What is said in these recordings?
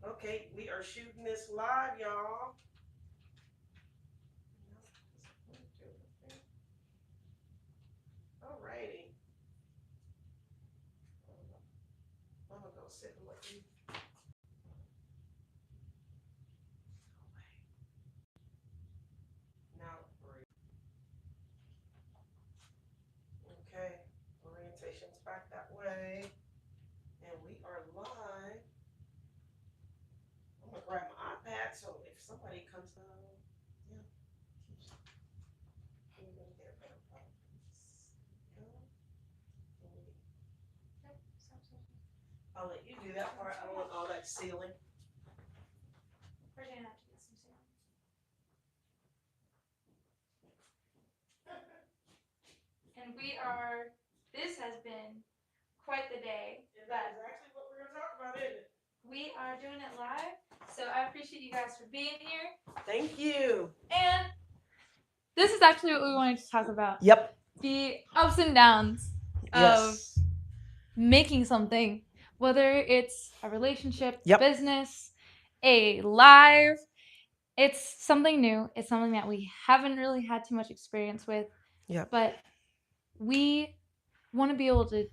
Okay, we are shooting this live, y'all. Alrighty. I'm gonna go sit and let you away. Now breathe. Okay, orientation's back that way. And we are live. I'm gonna grab my iPad so if somebody comes yeah, we're gonna get a better focus. I'll let you do that part. I don't want all that ceiling. We're gonna have to get some sound. And this has been quite the day. And that is actually what we're gonna talk about, isn't it? We are doing it live. So I appreciate you guys for being here. Thank you. And this is actually what we wanted to talk about. Yep. The ups and downs of making something, whether it's a relationship, Yep. business, a live. It's something new. It's something that we haven't really had too much experience with. Yep. But we want to be able to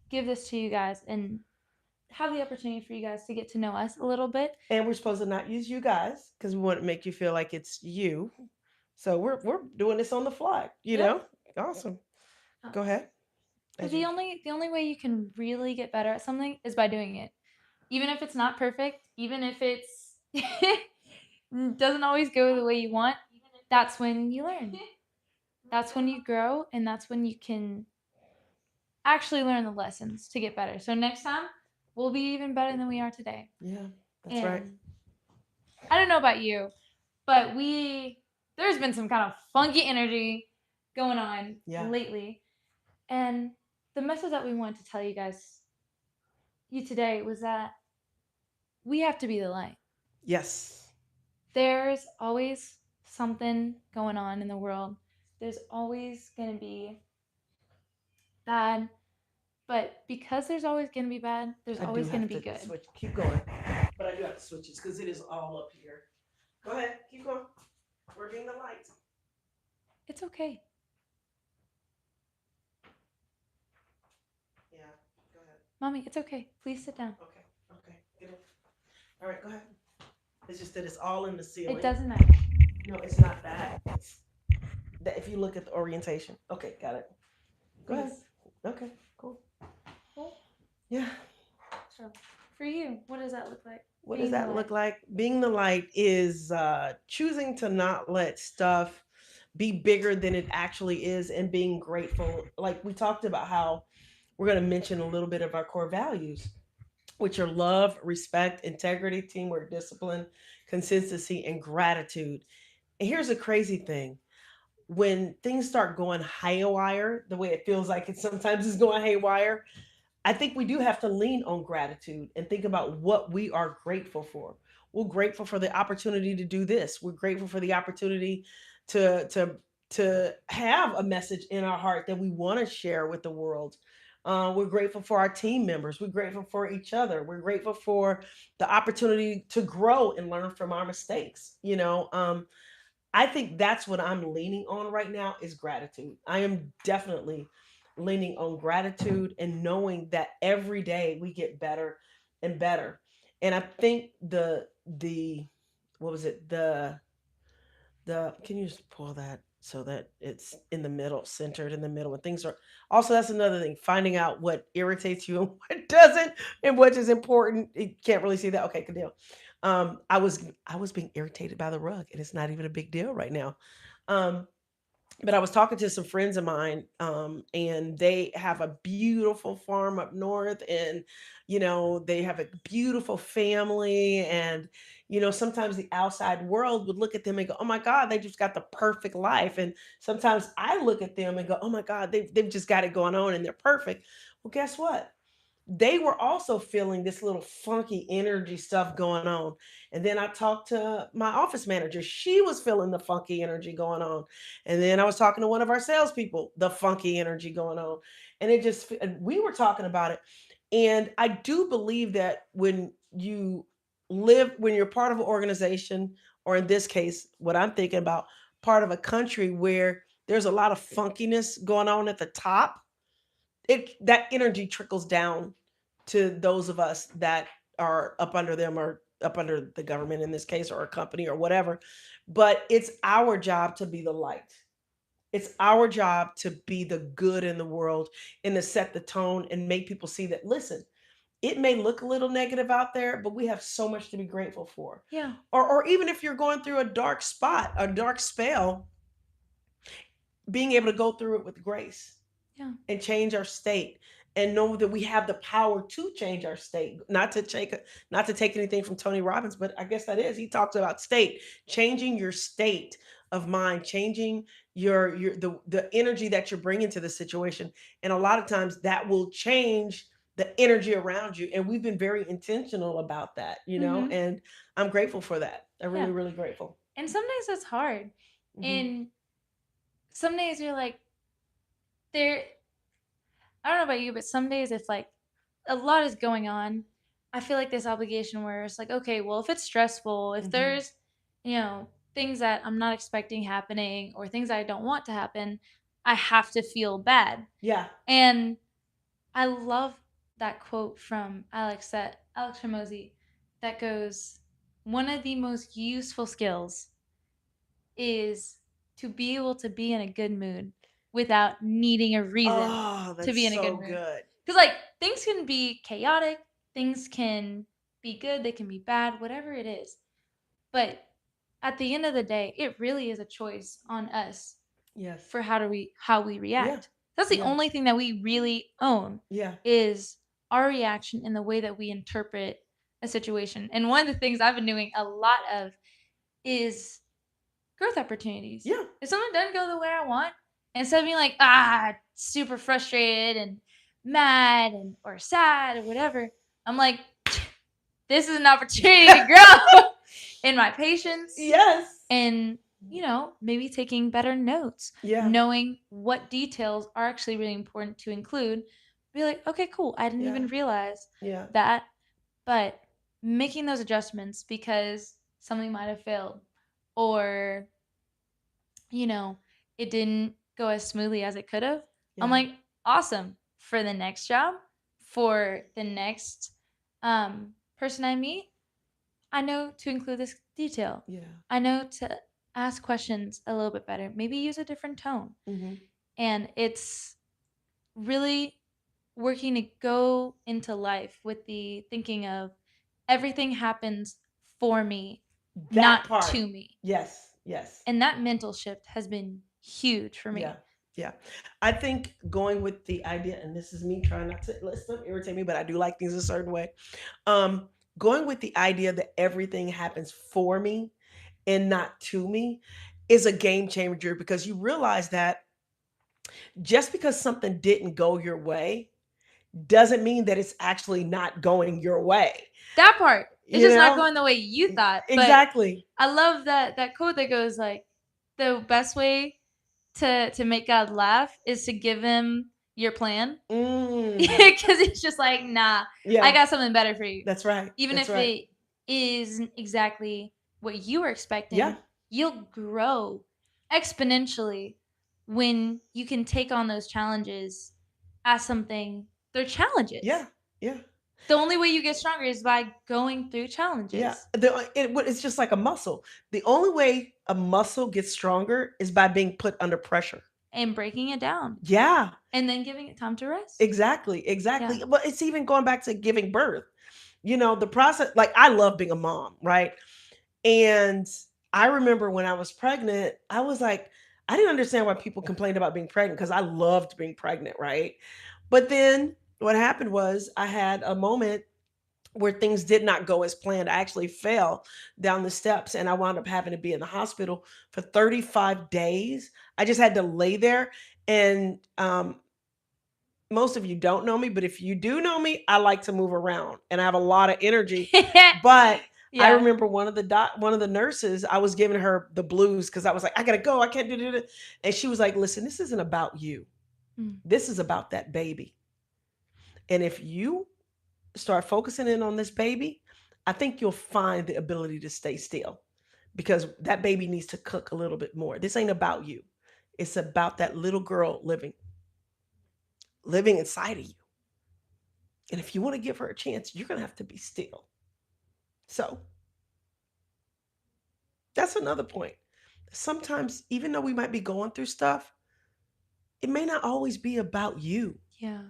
give this to you guys and have the opportunity for you guys to get to know us a little bit. And we're supposed to not use you guys because we want to make you feel like it's you. So we're doing this on the fly, you know? Awesome. Go ahead. Because the only way you can really get better at something is by doing it. Even if it's not perfect, even if it's doesn't always go the way you want, that's when you learn. That's when you grow, and that's when you can actually learn the lessons to get better. So next time, we'll be even better than we are today. Yeah, that's right. I don't know about you, but there's been some kind of funky energy going on lately. And the message that we wanted to tell you today was that we have to be the light. Yes. There's always something going on in the world. There's always going to be bad. But because there's always going to be bad, there's always going to be good. Switch. Keep going. But I do have to switch this because it is all up here. Go ahead. Keep going. We're being the light. It's okay. Yeah. Go ahead. Mommy, it's okay. Please sit down. Okay. Okay. Get it. All right. Go ahead. It's just that it's all in the ceiling. It doesn't matter. No, it's not that. It's that if you look at the orientation. Okay. Got it. Go ahead. Okay. Cool. Yeah. So, for you, what does that look like? What does that look like? Being the light is choosing to not let stuff be bigger than it actually is and being grateful. Like we talked about how we're going to mention a little bit of our core values, which are love, respect, integrity, teamwork, discipline, consistency, and gratitude. And here's a crazy thing. When things start going haywire, the way it feels like it sometimes is going haywire, I think we do have to lean on gratitude and think about what we are grateful for. We're grateful for the opportunity to do this. We're grateful for the opportunity to to to have a message in our heart that we want to share with the world. We're grateful for our team members. We're grateful for each other. We're grateful for the opportunity to grow and learn from our mistakes. I think that's what I'm leaning on right now is gratitude. I am definitely leaning on gratitude and knowing that every day we get better and better. And I think the what was it? The can you just pull that so that it's in the middle, centered in the middle and things are also that's another thing, finding out what irritates you and what doesn't and what is important. You can't really see that. Okay, good deal. I was being irritated by the rug and it's not even a big deal right now. Um, but I was talking to some friends of mine, and they have a beautiful farm up north, and they have a beautiful family, and sometimes the outside world would look at them and go, "Oh my God, they just got the perfect life," and sometimes I look at them and go, "Oh my God, they've just got it going on, and they're perfect." Well, guess what? They were also feeling this little funky energy stuff going on. And then I talked to my office manager. She was feeling the funky energy going on. And then I was talking to one of our salespeople, the funky energy going on. And and we were talking about it. And I do believe that when you live when you're part of an organization, or in this case, what I'm thinking about, part of a country where there's a lot of funkiness going on at the top, it that energy trickles down to those of us that are up under them, or up under the government in this case, or a company or whatever. But it's our job to be the light. It's our job to be the good in the world, and to set the tone and make people see that, listen, it may look a little negative out there, but we have so much to be grateful for. Yeah. Or even if you're going through a dark spot, a dark spell, being able to go through it with grace Yeah. and change our state, and know that we have the power to change our state. Not to take anything from Tony Robbins, but I guess that is, he talks about state, changing your state of mind, changing the energy that you're bringing to the situation. And a lot of times that will change the energy around you, and we've been very intentional about that, Mhm. and I'm grateful for that. I'm Yeah. really, really grateful. And some days it's hard. Hmm. And some days you're like, there I don't know about you, but some days if like a lot is going on, I feel like this obligation where it's like, okay, well, if it's stressful, if Hmm. there's, things that I'm not expecting happening or things I don't want to happen, I have to feel bad. Yeah. And I love that quote from Alex Ramosi that goes, one of the most useful skills is to be able to be in a good mood without needing a reason Oh, to that's be in a good so mood. good. Because, like, things can be chaotic, things can be good, they can be bad, whatever it is. But at the end of the day, it really is a choice on us Yes. for how we Yeah. react. That's the Yeah. only thing that we really own Yeah. is our reaction and the way that we interpret a situation. And one of the things I've been doing a lot of is growth opportunities. Yeah. If something doesn't go the way I want, instead of being like, super frustrated and mad and or sad or whatever, I'm like, this is an opportunity to grow in my patience Yes. and, maybe taking better notes, Yeah. knowing what details are actually really important to include. Be like, okay, cool. I didn't Yeah. even realize Yeah. that, but making those adjustments because something might have failed or you know, it didn't go as smoothly as it could have. I'm Yeah. like, awesome. For the next job, for the next person I meet, I know to include this detail. Yeah. I know to ask questions a little bit better, maybe use a different tone. Hmm. And it's really working to go into life with the thinking of everything happens for me, That not part. to me. Yes. Yes. And that mental shift has been huge for Yeah. me. Yeah. I think going with the idea, and this is me trying not to let stuff irritate me, but I do like things a certain way. Um, Going with the idea that everything happens for me and not to me is a game changer, because you realize that just because something didn't go your way doesn't mean that it's actually not going your way. That part. It's You just not know? going the way you thought. But Exactly. I love that quote that goes like the best way to make God laugh is to give him your plan. Mm. Because it's just like, nah, I Yeah, got something better for you. that's right. Even That's if right. it isn't exactly what you were Yeah. expecting, you'll grow exponentially when you can take on those challenges as something they're challenges. Yeah. Yeah. The only way you get stronger is by going through Yeah. challenges It's just like a muscle. The only way a muscle gets stronger is by being put under pressure. and breaking it down Yeah. and then giving it time to rest. Exactly. Yeah. Exactly. But it's even going back to giving birth. The process, like, I love being a mom, right? And I remember when I was pregnant, I was like, I didn't understand why people complained about being pregnant, because I loved being pregnant, right? But then what happened was I had a moment where things did not go as planned. I actually fell down the steps, and I wound up having to be in the hospital for 35 days. I just had to lay there. And most of you don't know me, but if you do know me, I like to move around and I have a lot of energy. But I Yeah. remember one of the nurses, I was giving her the blues because I was like, I gotta go, I can't do it. And she was like, listen, this isn't about you. Mm. This is about that baby. And if you start focusing in on this baby, I think you'll find the ability to stay still because that baby needs to cook a little bit more. This ain't about you. It's about that little girl living inside of you. And if you want to give her a chance, you're going to have to be still. So that's another point. Sometimes, even though we might be going through stuff, it may not always be about you. Yeah.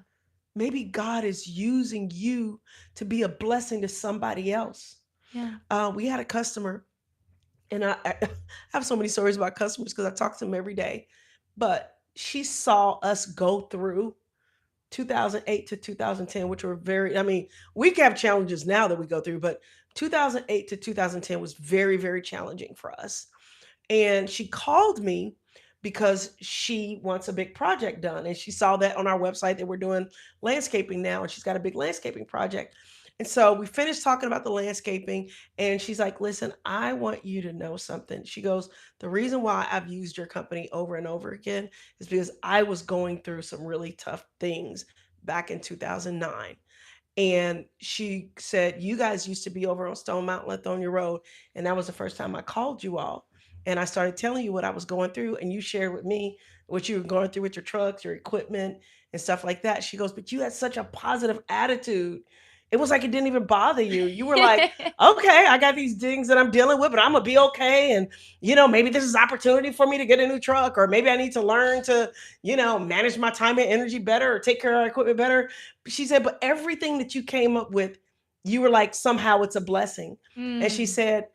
Maybe God is using you to be a blessing to somebody else. Yeah. We had a customer, and I have so many stories about customers because I talk to them every day. But she saw us go through 2008 to 2010, which were very, I mean, we have challenges now that we go through, but 2008 to 2010 was very, very challenging for us. And she called me because she wants a big project done. And she saw that on our website that we're doing landscaping now, and she's got a big landscaping project. And so we finished talking about the landscaping, and she's like, listen, I want you to know something. She goes, the reason why I've used your company over and over again is because I was going through some really tough things back in 2009. And she said, you guys used to be over on Stone Mountain, Lithonia Road. And that was the first time I called you all. And I started telling you what I was going through. And you shared with me what you were going through with your trucks, your equipment, and stuff like that. She goes, but you had such a positive attitude. It was like it didn't even bother you. You were like, okay, I got these things that I'm dealing with, but I'm going to be okay. And, maybe this is opportunity for me to get a new truck, or maybe I need to learn to, manage my time and energy better or take care of our equipment better. She said, but everything that you came up with, you were like, somehow it's a blessing. And she said,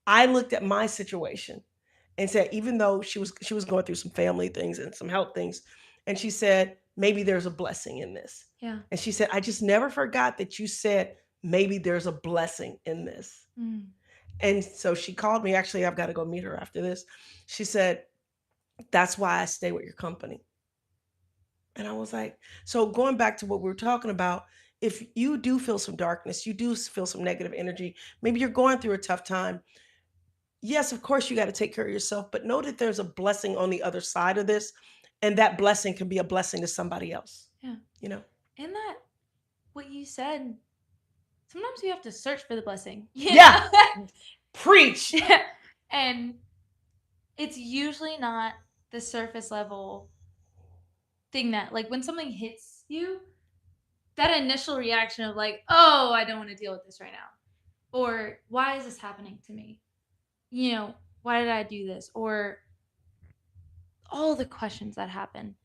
I looked at my situation and said, even though she was going through some family things and some health things, and she said, maybe there's a blessing in this. Yeah. And she said, I just never forgot that you said, maybe there's a blessing in this. And so she called me. Actually, I've got to go meet her after this. She said, that's why I stay with your company. And I was like, so going back to what we were talking about, if you do feel some darkness, you do feel some negative energy, maybe you're going through a tough time. Yes, of course, you got to take care of yourself, but know that there's a blessing on the other side of this. And that blessing can be a blessing to somebody else. Yeah. You know? And that, what you said, sometimes you have to search for the blessing. Yeah. Preach. And it's usually not the surface level thing that, like, when something hits you, that initial reaction of like, oh, I don't want to deal with this right now. Or why is this happening to me? Why did I do this? Or all the questions that happen.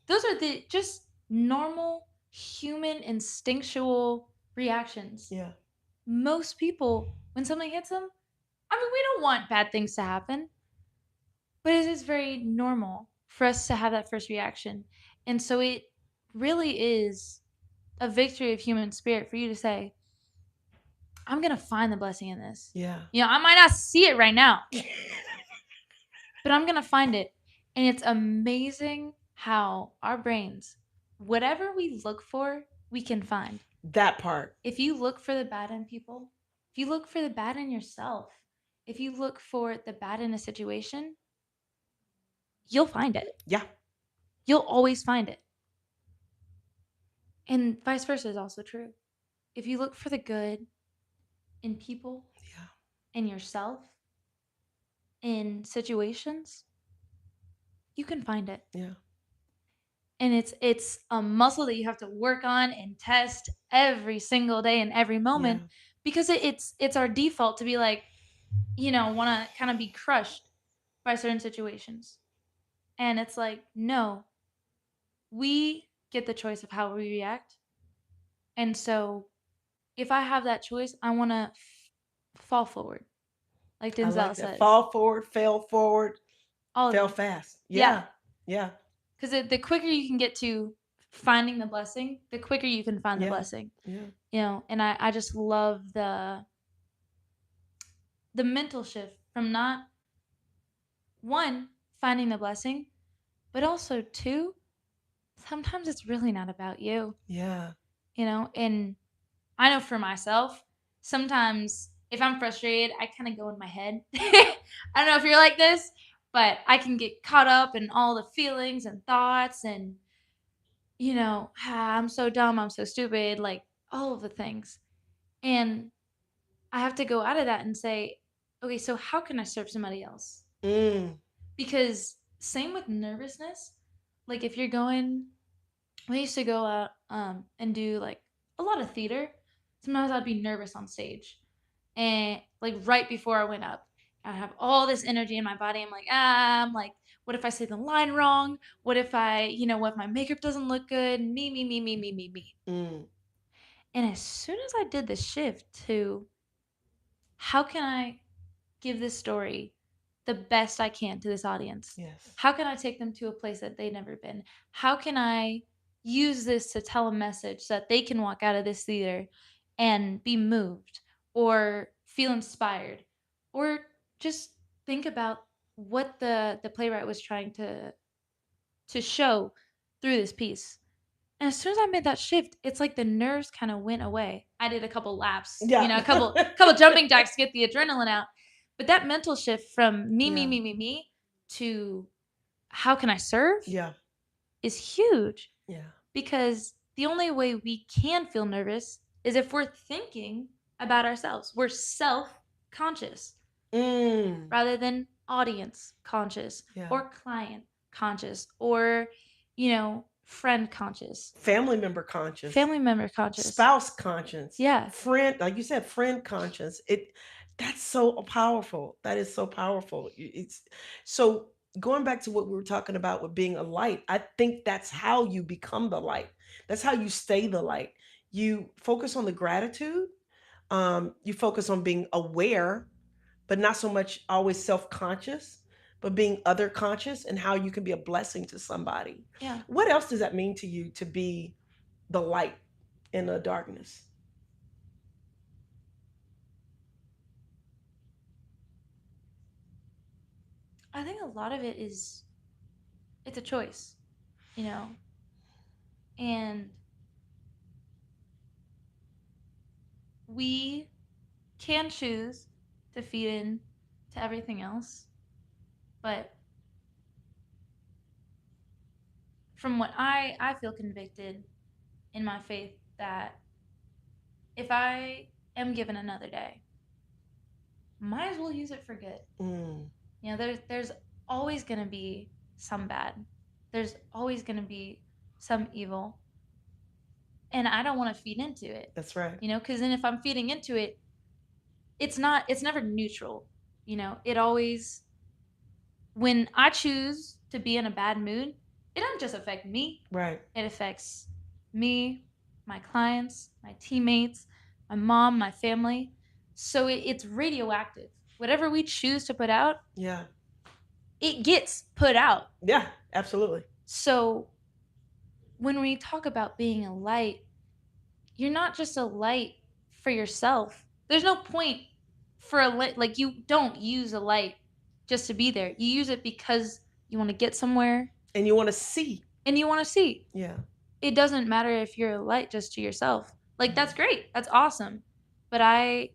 Those are the just normal human instinctual reactions. Yeah. Most people, when something hits them, I mean, we don't want bad things to happen, but it is very normal for us to have that first reaction. And so it really is a victory of human spirit for you to say, I'm going to find the blessing in this. Yeah. I might not see it right now, but I'm going to find it. And it's amazing how our brains, whatever we look for, we can find. That part. If you look for the bad in people, if you look for the bad in yourself, if you look for the bad in a situation, you'll find it. Yeah. You'll always find it. And vice versa is also true. If you look for the good in people, in yourself, in situations, you can find it. Yeah. And it's a muscle that you have to work on and test every single day and every moment, because it's our default to be like, want to kind of be crushed by certain situations. And it's like, no, we get the choice of how we react. And so if I have that choice, I want to fall forward. Like Denzel says. Fall forward, fail forward, fail fast. Yeah. Because the quicker you can get to finding the blessing, the quicker you can find the blessing. Yeah. And I just love the mental shift from not, one, finding the blessing, but also two, sometimes it's really not about you. Yeah. And I know for myself, sometimes if I'm frustrated, I kind of go in my head. I don't know if you're like this, but I can get caught up in all the feelings and thoughts and, I'm so dumb, I'm so stupid, like all of the things. And I have to go out of that and say, okay, so how can I serve somebody else? Mm, Because same with nervousness. Like if you're going, we used to go out and do like a lot of theater. Sometimes I'd be nervous on stage. And like right before I went up, I have all this energy in my body. I'm like, what if I say the line wrong? What if what if my makeup doesn't look good? Me. mm, And as soon as I did the shift to how can I give this story the best I can to this audience? yes. How can I take them to a place that they've never been? How can I use this to tell a message so that they can walk out of this theater and be moved or feel inspired or just think about what the playwright was trying to show through this piece. And as soon as I made that shift, it's like the nerves kind of went away. I did a couple laps, Yeah. a couple jumping jacks to get the adrenaline out. But that mental shift from Yeah. me to how can I serve Yeah. is huge Yeah. because the only way we can feel nervous is if we're thinking about ourselves. We're self-conscious Mm, rather than audience conscious yeah. or client conscious or friend conscious, Family member conscious, family member conscious. spouse conscious, Yeah. friend, like you said, friend conscious. That's so powerful. That is so powerful. It's so going back to what we were talking about with being a light. I think that's how you become the light. That's how you stay the light. You focus on the gratitude. You focus on being aware, but not so much always self-conscious, but being other conscious and how you can be a blessing to somebody. Yeah. What else does that mean to you to be the light in the darkness? I think a lot of it is it's a choice, you know. And we can choose to feed in to everything else, but from what I feel convicted in my faith that if I am given another day, might as well use it for good. Mm, There's always going to be some bad. There's always going to be some evil. And I don't want to feed into it. that's right. Because then if I'm feeding into it, it's never neutral. It always, when I choose to be in a bad mood, it doesn't just affect me. Right. It affects me, my clients, my teammates, my mom, my family. So it's radioactive. Whatever we choose to put out, Yeah. it gets put out. Yeah, absolutely. So when we talk about being a light, you're not just a light for yourself. There's no point for a light. Like, you don't use a light just to be there. You use it because you want to get somewhere And you want to see. and you want to see. Yeah. It doesn't matter if you're a light just to yourself. Like, that's great. That's awesome. But I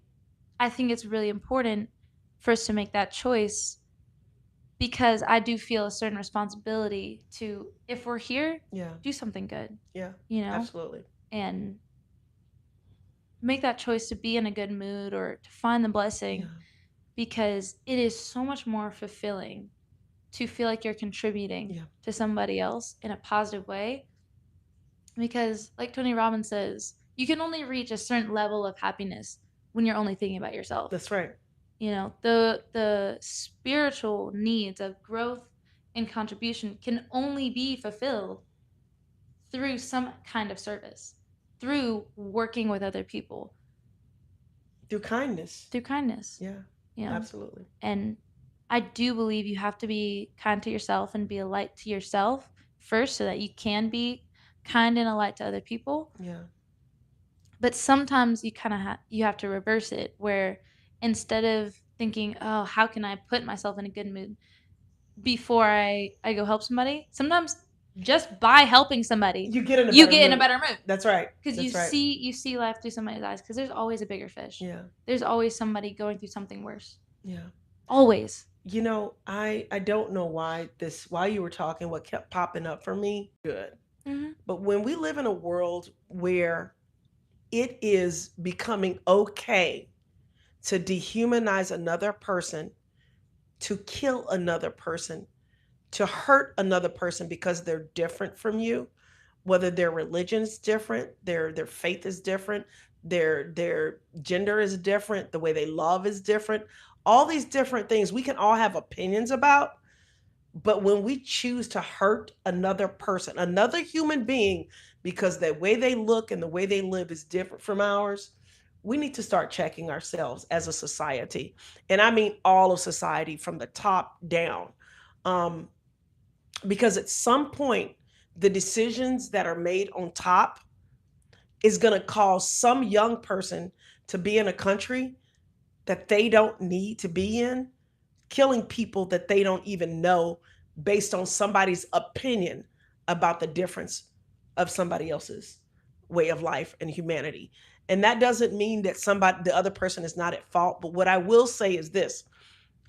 think it's really important for us to make that choice because I do feel a certain responsibility to, if we're here, Yeah. do something good. Yeah. You know? Absolutely. And make that choice to be in a good mood or to find the blessing Yeah. because it is so much more fulfilling to feel like you're contributing Yeah. to somebody else in a positive way. Because, like Tony Robbins says, you can only reach a certain level of happiness when you're only thinking about yourself. That's right. The spiritual needs of growth and contribution can only be fulfilled through some kind of service, through working with other people, Through kindness. through kindness. Yeah. Yeah. Absolutely. And I do believe you have to be kind to yourself and be a light to yourself first so that you can be kind and a light to other people. Yeah. But sometimes you kind of you have to reverse it where instead of thinking, oh, how can I put myself in a good mood before I go help somebody, sometimes just by helping somebody You get in a you better get in a mood. better mood. That's right. Because That's right. you see life through somebody's eyes because there's always a bigger fish. Yeah. There's always somebody going through something worse. Yeah. Always. I don't know why while you were talking, what kept popping up for me, good. Mhm. But when we live in a world where it is becoming okay to dehumanize another person, to kill another person, to hurt another person because they're different from you, whether their religion is different, their faith is different, their gender is different, the way they love is different. All these different things we can all have opinions about, but when we choose to hurt another person, another human being, because the way they look and the way they live is different from ours, we need to start checking ourselves as a society. And I mean all of society from the top down. Um, because at some point, the decisions that are made on top is going to cause some young person to be in a country that they don't need to be in, killing people that they don't even know based on somebody's opinion about the difference of somebody else's way of life and humanity. And that doesn't mean that the other person is not at fault. But what I will say is this: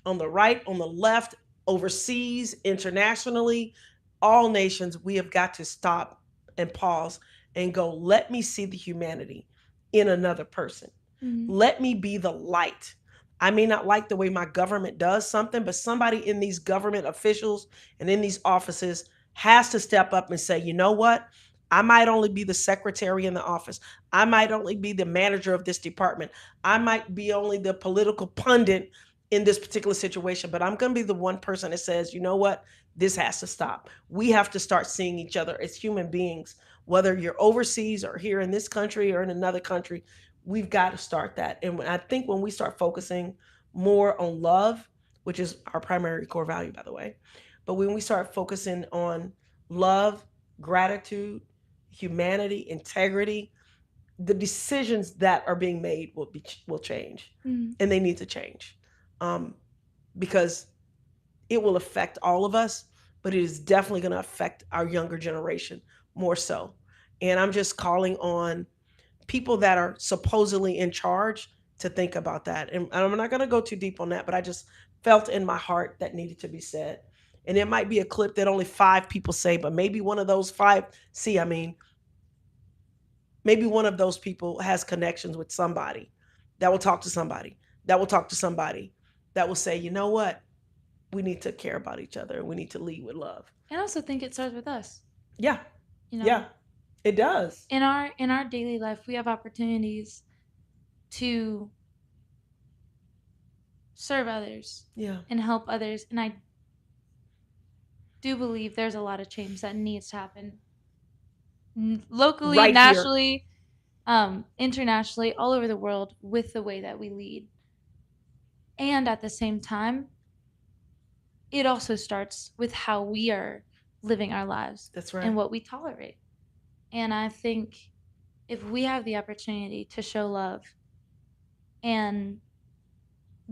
on the right, on the left, overseas, internationally, all nations, we have got to stop and pause and go, let me see the humanity in another person. Let me be the light. I may not like the way my government does something, but somebody in these government officials and in these offices has to step up and say, you know what? I might only be the secretary in the office. I might only be the manager of this department. I might be only the political pundit in this particular situation, but I'm going to be the one person that says, you know what? This has to stop. We have to start seeing each other as human beings, whether you're overseas or here in this country or in another country. We've got to start that. And I think when we start focusing more on love, which is our primary core value, by the way, but when we start focusing on love, gratitude, humanity, integrity, the decisions that are being made will change, and they need to change, um, because it will affect all of us, but it is definitely going to affect our younger generation more so. And I'm just calling on people that are supposedly in charge to think about that. And I'm not going to go too deep on that, but I just felt in my heart that needed to be said. And it might be a clip that only 5 people say, but maybe one of those five, see, I mean, maybe one of those people has connections with somebody that will talk to somebody, that will talk to somebody, that will say, you know what? We need to care about each other and we need to lead with love. I also think it starts with us. Yeah. You know, Yeah. It does. in our daily life, we have opportunities to serve others, Yeah, and help others, and I do believe there's a lot of change that needs to happen locally, right here. nationally, internationally, all over the world with the way that we lead. And at the same time, it also starts with how we are living our lives. That's right. And what we tolerate. And I think if we have the opportunity to show love and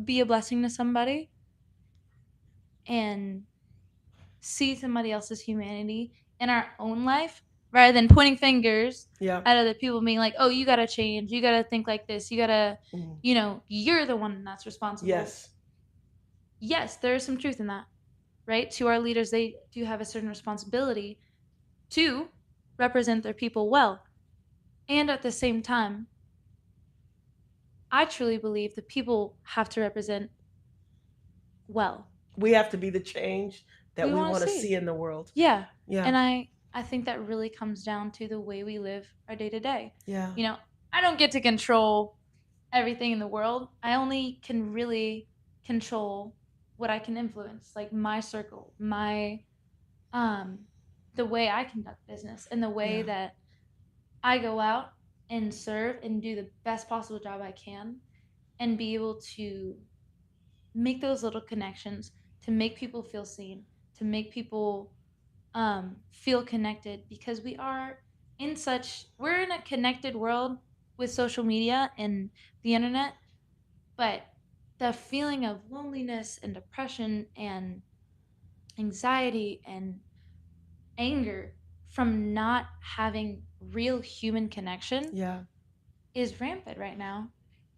be a blessing to somebody and see somebody else's humanity in our own life rather than pointing fingers Yeah. at other people, being like, oh, you got to change, you got to think like this, you got to, you're the one that's responsible. Yes, there is some truth in that, right? To our leaders, they do have a certain responsibility to represent their people well. And at the same time, I truly believe the people have to represent well. We have to be the change that we want to see in the world. Yeah. Yeah. And I think that really comes down to the way we live our day to day. Yeah. You know, I don't get to control everything in the world. I only can really control what I can influence, like my circle, my the way I conduct business and the way that I go out and serve and do the best possible job I can and be able to make those little connections, to make people feel seen, to make people feel connected, because we're in a connected world with social media and the internet, but the feeling of loneliness and depression and anxiety and anger from not having real human connection is rampant right now,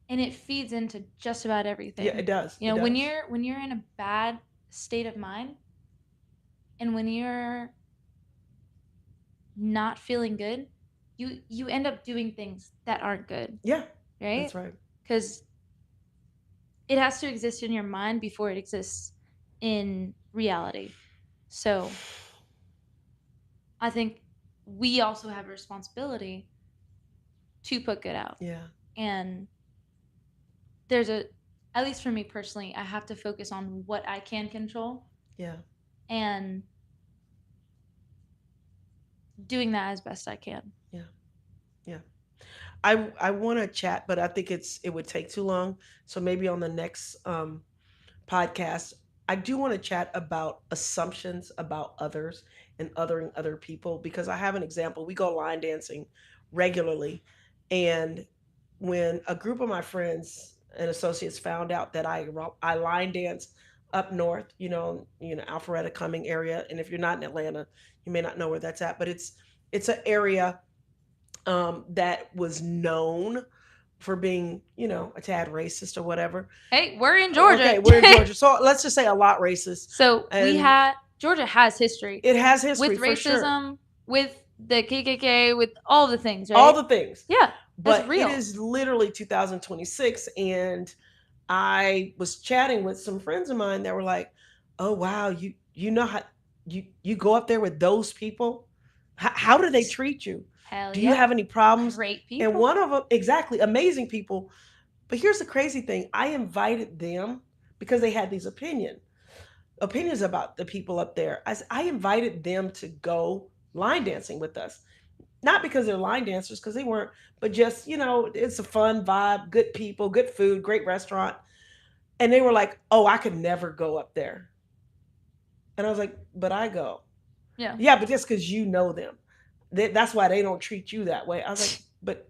and it feeds into just about everything. Yeah, it does. You know, when you're in a bad state of mind and when you're not feeling good, you end up doing things that aren't good. Yeah. Right? That's right. Because it has to exist in your mind before it exists in reality. So I think we also have a responsibility to put good out. Yeah. And there's a, at least for me personally, I have to focus on what I can control Yeah. and doing that as best I can. Yeah. Yeah. I want to chat, but I think it would take too long. So maybe on the next podcast, I do want to chat about assumptions about others and othering other people because I have an example. We go line dancing regularly, and when a group of my friends and associates found out that I line dance up north, Alpharetta Cumming area, and if you're not in Atlanta, you may not know where that's at, but it's an area that was known for being, a tad racist or whatever. Hey, we're in Georgia. Okay, we're in Georgia. So let's just say a lot racist. So And Georgia has history. It has history with for racism, sure. with the KKK, with all the things, right? All the things. Yeah, that's But real. it is literally 2026, and I was chatting with some friends of mine that were like, "Oh wow, you know how you go up there with those people? How do they treat you? Hell Do yeah. you have any problems?" Great people. And one of them, exactly, amazing people. But here's the crazy thing: I invited them because they had these opinions about the people up there. I invited them to go line dancing with us. Not because they're line dancers, because they weren't, but just, it's a fun vibe, good people, good food, great restaurant. And they were like, "Oh, I could never go up there." And I was like, "But I go." Yeah. Yeah, but just because you know them. That's why they don't treat you that way. I was like,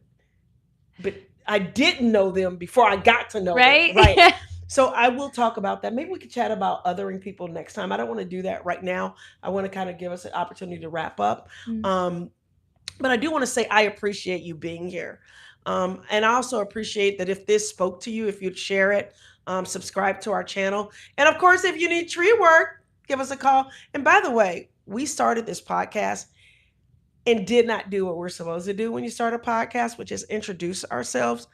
but I didn't know them before I got to know right? them. Right. So I will talk about that. Maybe we could chat about othering people next time. I don't want to do that right now. I want to kind of give us an opportunity to wrap up. But I do want to say I appreciate you being here. And I also appreciate that if this spoke to you, if you'd share it, subscribe to our channel. And of course, if you need tree work, give us a call. And by the way, we started this podcast and did not do what we're supposed to do when you start a podcast, which is introduce ourselves.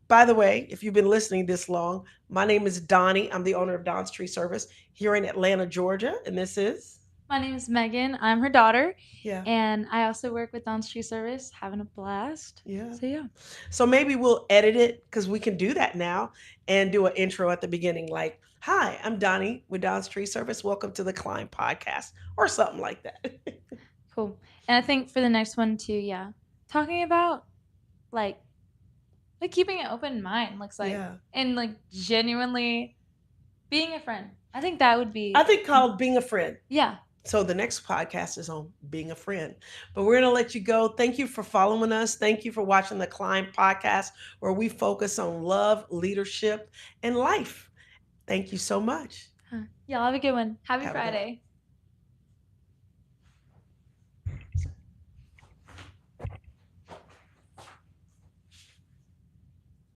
By the way, if you've been listening this long, my name is Donnie. I'm the owner of Don's Tree Service here in Atlanta, Georgia. And this is... My name is Megan. I'm her daughter. Yeah. And I also work with Don's Tree Service, having a blast. Yeah. So, yeah. So maybe we'll edit it because we can do that now and do an intro at the beginning like, "Hi, I'm Donnie with Don's Tree Service. Welcome to the Climb Podcast," or something like that. Cool. And I think for the next one too, yeah, talking about like keeping an open mind looks like, and like genuinely being a friend. I think that would be, I think called being a friend. Yeah. So the next podcast is on being a friend. But we're going to let you go. Thank you for following us. Thank you for watching the Climb Podcast, where we focus on love, leadership, and life. Thank you so much. Y'all have a good one. Happy Friday.